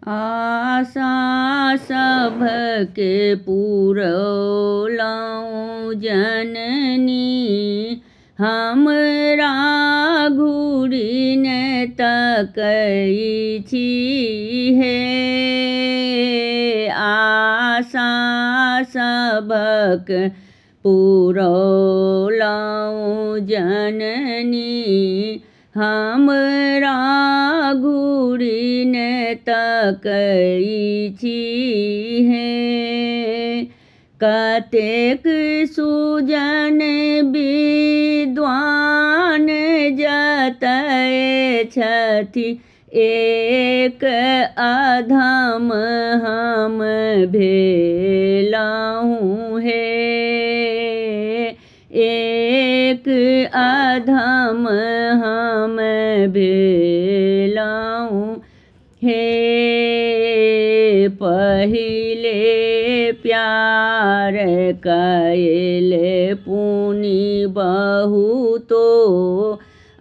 आशा सबके पुरौलौं जननी, हमरा घूरी ने तकै छी हे। आशा सबक पुरौलौं जननी, हमरा घूरी ने तकै छी हे। कतेक सुजन विद्वान जतय छथि, एक अधम हम भेलहुँ हे। एक अधम हम भेलहुँ हे। पहिले प्यार कएल पुनि बहुतो,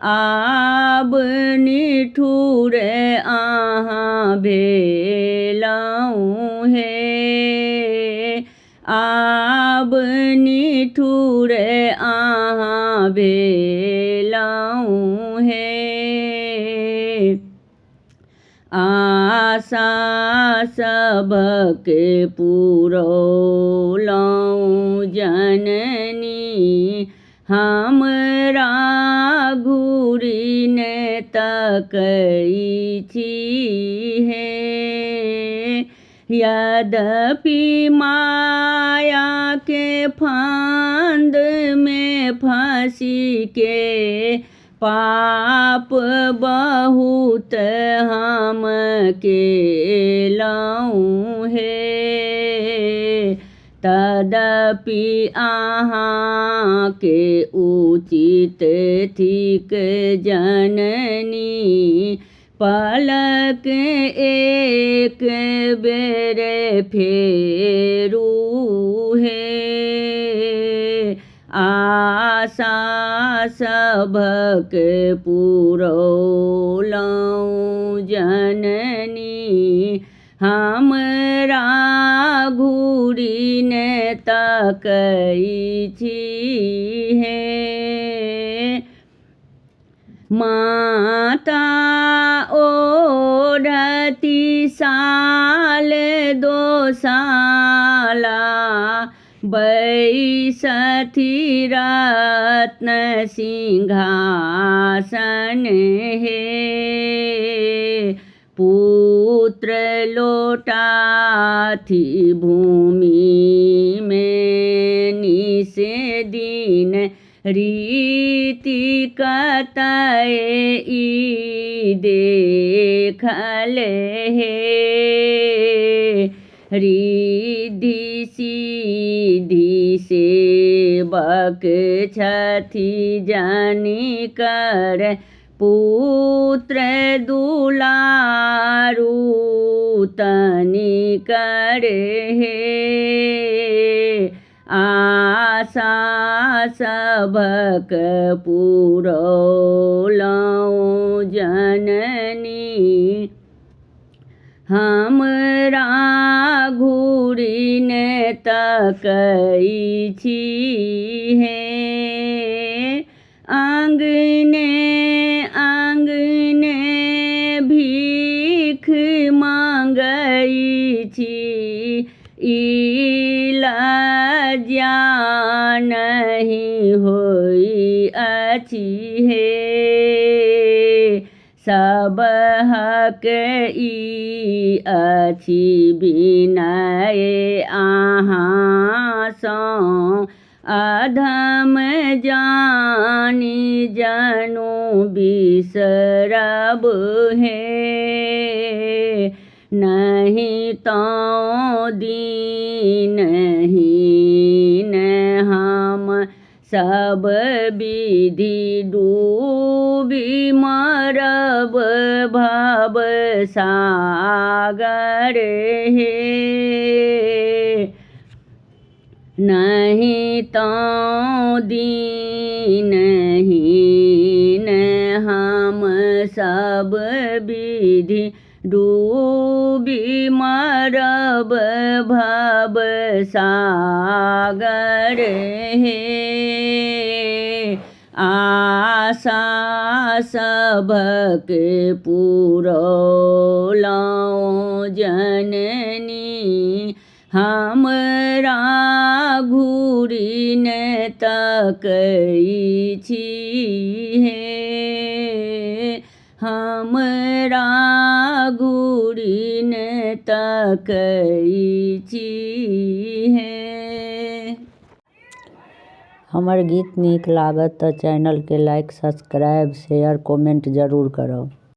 आब निठुर अहाँ भेलहुँ हे। आब निठुर अहाँ भेलहुँ हे। आशा सबके पुरौलौं जननी, हमरा घूरी ने तकै छी हे। यद्यपि माया के फंद में फंसी के, पाप बहुत हम केलहुँ हे। तदपि अहाँ के उचित थिक जननी, पलक एक बेर फेरू हे। आशा सबक पुरौलौं जननी, हमरा घूरी ने तकै छी हे। माता ओढ़ती साल दो साला, बैसथि रत्न सिंहासन हे। पुत्र लौटाथि भूमि में निस दिन, रीति कतय ई देखल हे। रिद्धि सिद्धि सेवक छथि जनिकर, पुत्र दुलारू तनिकर हे। आशा सबक पुरौलौं जननी, हमरा घूरी ने तकै छी हे। आंगने आंगने भीख मांगै छी, ई लज्जा नहीं होई अछि हे। सबहक ई अछि विनय अहाँ सँ, अधम जानी जनु बिसरब हे। नहीं तौ दीनहीन हम सब विधि डूबी मरब भव सागर हे। नहीं तौ दीनहीन हम सब विधि डूबी मरब भव सागर हे आशा सबके पुरौलौं जननी हमरा घूरी ने तकै छी हे हमरा घूरी ने तकै छी हे। हमर गीत नीक लागत तऽ चैनल के लाइक सब्सक्राइब शेयर कमेंट जरूर करब।